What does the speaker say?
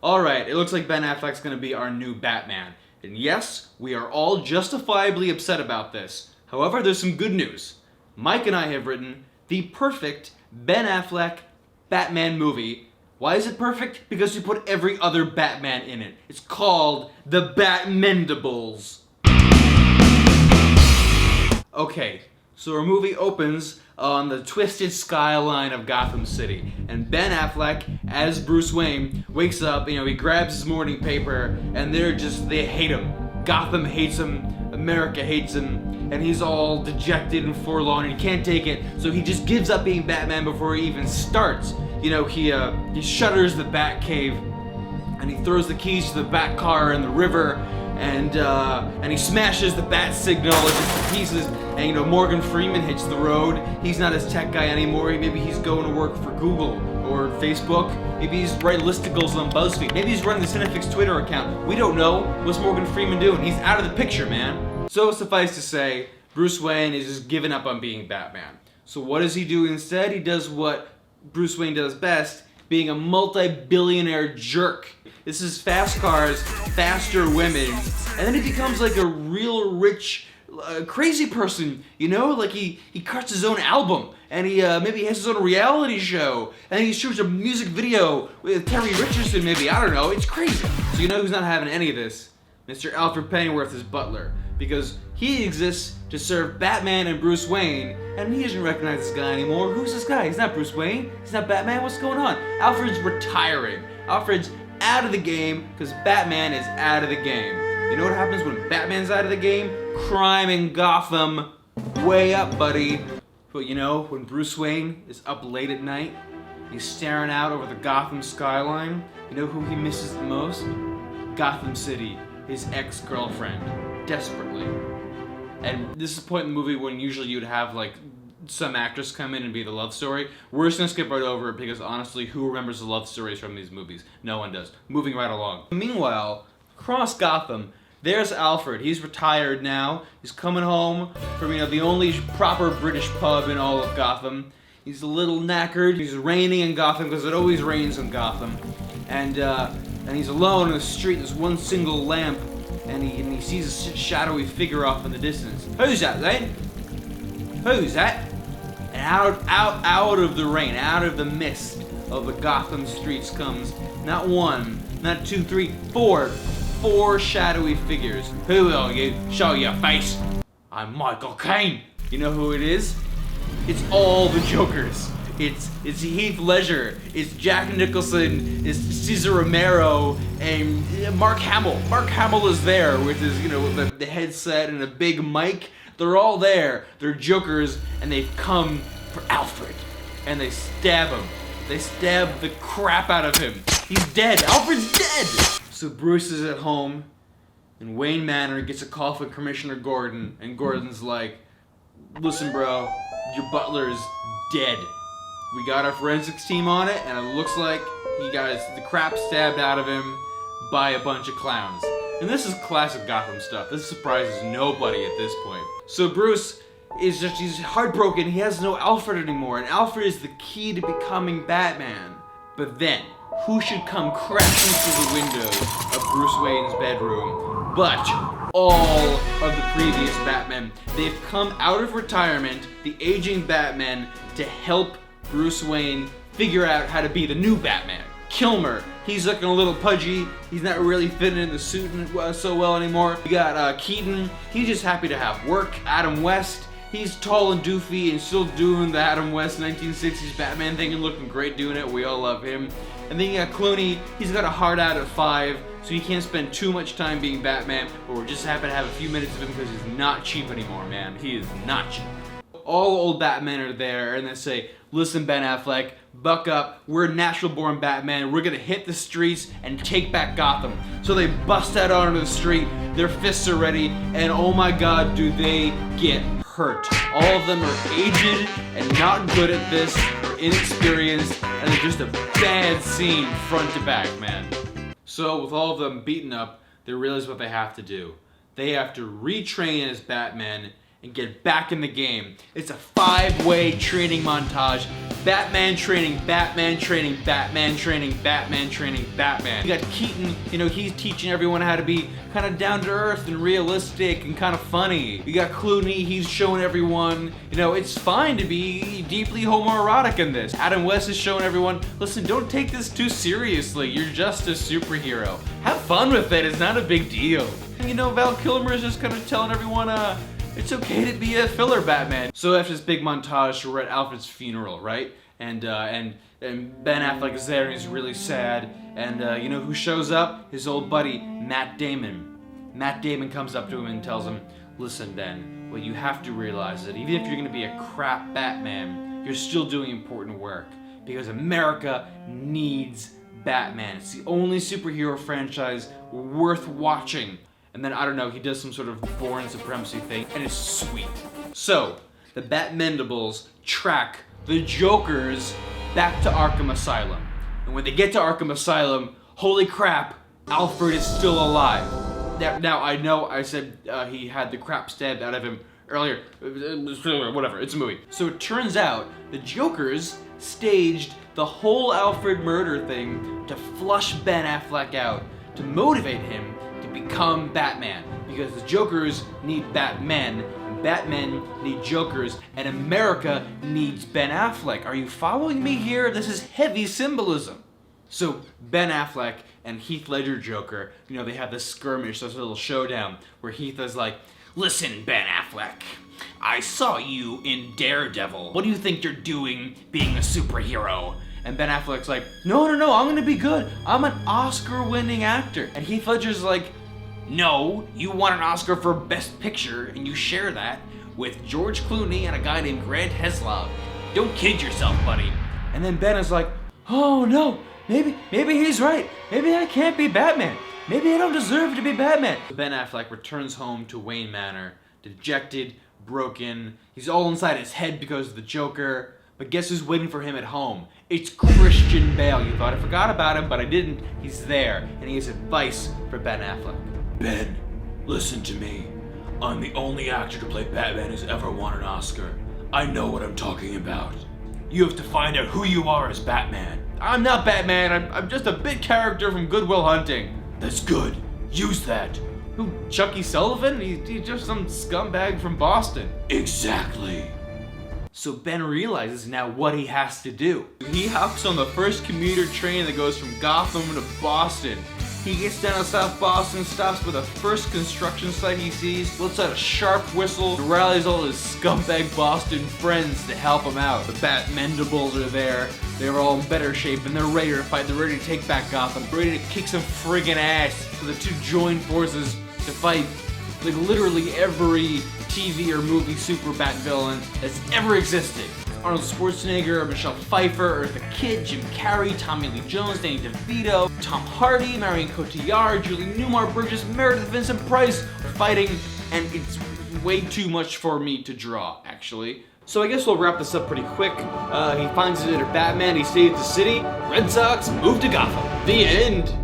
Alright, it looks like Ben Affleck's gonna be our new Batman. And yes, we are all justifiably upset about this. However, there's some good news. Mike and I have written the perfect Ben Affleck Batman movie. Why is it perfect? Because we put every other Batman in it. It's called the Batmendables. Okay, so our movie opens on the twisted skyline of Gotham City. And Ben Affleck, as Bruce Wayne, wakes up, he grabs his morning paper, and they hate him. Gotham hates him, America hates him, and he's all dejected and forlorn, and he can't take it, so he just gives up being Batman before he even starts. He shutters the Batcave, and he throws the keys to the Batcar in the river, and he smashes the bat signal into pieces, and Morgan Freeman hits the road. He's not his tech guy anymore. Maybe he's going to work for Google or Facebook. Maybe he's writing listicles on BuzzFeed. Maybe he's running the CineFix Twitter account. We don't know. What's Morgan Freeman doing? He's out of the picture, man. So suffice to say, Bruce Wayne is just giving up on being Batman. So what does he do instead? He does what Bruce Wayne does best, being a multi-billionaire jerk. This is fast cars, faster women, and then he becomes like a real rich, crazy person, like he cuts his own album, and he maybe has his own reality show, and he shoots a music video with Terry Richardson, maybe, I don't know, it's crazy. So who's not having any of this? Mr. Alfred Pennyworth is butler, because he exists to serve Batman and Bruce Wayne, and he doesn't recognize this guy anymore. Who's this guy? He's not Bruce Wayne, he's not Batman, what's going on? Alfred's retiring. Alfred's out of the game, because Batman is out of the game. You know what happens when Batman's out of the game? Crime in Gotham, way up, buddy. But when Bruce Wayne is up late at night, he's staring out over the Gotham skyline, you know who he misses the most? Gotham City, his ex-girlfriend, desperately. And this is the point in the movie when usually you'd have some actress come in and be the love story. We're just gonna skip right over it because honestly, who remembers the love stories from these movies? No one does. Moving right along. Meanwhile, across Gotham, there's Alfred. He's retired now. He's coming home from, the only proper British pub in all of Gotham. He's a little knackered. He's raining in Gotham because it always rains in Gotham. And he's alone in the street. There's one single lamp, and he sees a shadowy figure off in the distance. Who's that, then? Who's that? And out of the rain, out of the mist of the Gotham streets comes not one, not two, three, four shadowy figures. Who are you? Show your face. I'm Michael Caine. You know who it is? It's all the Jokers. It's Heath Ledger. It's Jack Nicholson. It's Cesar Romero and Mark Hamill. Mark Hamill is there with his, with the headset and a big mic. They're all there. They're Jokers, and they've come for Alfred. And they stab him. They stab the crap out of him. He's dead. Alfred's dead! So Bruce is at home, and Wayne Manor gets a call from Commissioner Gordon, and Gordon's like, listen bro, your butler's dead. We got our forensics team on it, and it looks like he got the crap stabbed out of him by a bunch of clowns. And this is classic Gotham stuff. This surprises nobody at this point. So Bruce is he's heartbroken. He has no Alfred anymore, and Alfred is the key to becoming Batman. But then, who should come crashing through the windows of Bruce Wayne's bedroom but all of the previous Batmen? They've come out of retirement, the aging Batmen, to help Bruce Wayne figure out how to be the new Batman. Kilmer, he's looking a little pudgy. He's not really fitting in the suit so well anymore. We got Keaton, he's just happy to have work. Adam West, he's tall and doofy and still doing the Adam West 1960s Batman thing and looking great doing it. We all love him. And then you got Clooney, he's got a heart out at 5, so he can't spend too much time being Batman, but we're just happy to have a few minutes of him because he's not cheap anymore, man. He is not cheap. All old Batmen are there, and they say, listen Ben Affleck, buck up, we're natural-born Batman, we're gonna hit the streets and take back Gotham. So they bust out onto the street, their fists are ready, and oh my god, do they get hurt. All of them are aged and not good at this, they're inexperienced, and they're just a bad scene front to back, man. So with all of them beaten up, they realize what they have to do. They have to retrain as Batman and get back in the game. It's a 5-way training montage. Batman training, Batman training, Batman training, Batman training, Batman. You got Keaton, he's teaching everyone how to be kind of down to earth and realistic and kind of funny. You got Clooney, he's showing everyone, it's fine to be deeply homoerotic in this. Adam West is showing everyone, listen, don't take this too seriously. You're just a superhero. Have fun with it, it's not a big deal. Val Kilmer is just kind of telling everyone, it's okay to be a filler Batman. So after this big montage, we're at Alfred's funeral, right? And Ben Affleck is there and he's really sad. And who shows up? His old buddy, Matt Damon. Matt Damon comes up to him and tells him, listen, Ben, what you have to realize is that even if you're gonna be a crap Batman, you're still doing important work. Because America needs Batman. It's the only superhero franchise worth watching. And then, I don't know, he does some sort of foreign supremacy thing, and it's sweet. So, the Batmendables track the Jokers back to Arkham Asylum. And when they get to Arkham Asylum, holy crap, Alfred is still alive. Now I know I said he had the crap stabbed out of him earlier. Whatever, it's a movie. So it turns out the Jokers staged the whole Alfred murder thing to flush Ben Affleck out, to motivate him to become Batman, because the Jokers need Batmen, and Batmen need Jokers, and America needs Ben Affleck. Are you following me here? This is heavy symbolism. So Ben Affleck and Heath Ledger Joker, they have this skirmish, this little showdown, where Heath is like, listen, Ben Affleck, I saw you in Daredevil. What do you think you're doing being a superhero? And Ben Affleck's like, no, I'm gonna be good. I'm an Oscar-winning actor. And Heath Ledger's like, no, you won an Oscar for Best Picture, and you share that with George Clooney and a guy named Grant Heslov. Don't kid yourself, buddy. And then Ben is like, oh no, maybe he's right. Maybe I can't be Batman. Maybe I don't deserve to be Batman. Ben Affleck returns home to Wayne Manor, dejected, broken. He's all inside his head because of the Joker. But guess who's waiting for him at home? It's Christian Bale. You thought I forgot about him, but I didn't. He's there, and he has advice for Ben Affleck. Ben, listen to me. I'm the only actor to play Batman who's ever won an Oscar. I know what I'm talking about. You have to find out who you are as Batman. I'm not Batman. I'm just a big character from Good Will Hunting. That's good. Use that. Who, Chucky Sullivan? He's just some scumbag from Boston. Exactly. So Ben realizes now what he has to do. He hops on the first commuter train that goes from Gotham to Boston. He gets down to South Boston, stops by the first construction site he sees, lets out a sharp whistle, and rallies all his scumbag Boston friends to help him out. The Batmendables are there. They're all in better shape and they're ready to fight. They're ready to take back Gotham. Ready to kick some friggin' ass. So the two join forces to fight like literally every TV or movie super bat villain that's ever existed. Arnold Schwarzenegger, Michelle Pfeiffer, Eartha Kitt, Jim Carrey, Tommy Lee Jones, Danny DeVito, Tom Hardy, Marion Cotillard, Julie Newmar-Burgess, Meredith Vincent Price are fighting, and it's way too much for me to draw, actually. So I guess we'll wrap this up pretty quick. He finds his inner Batman, he saves the city, Red Sox move to Gotham. The end.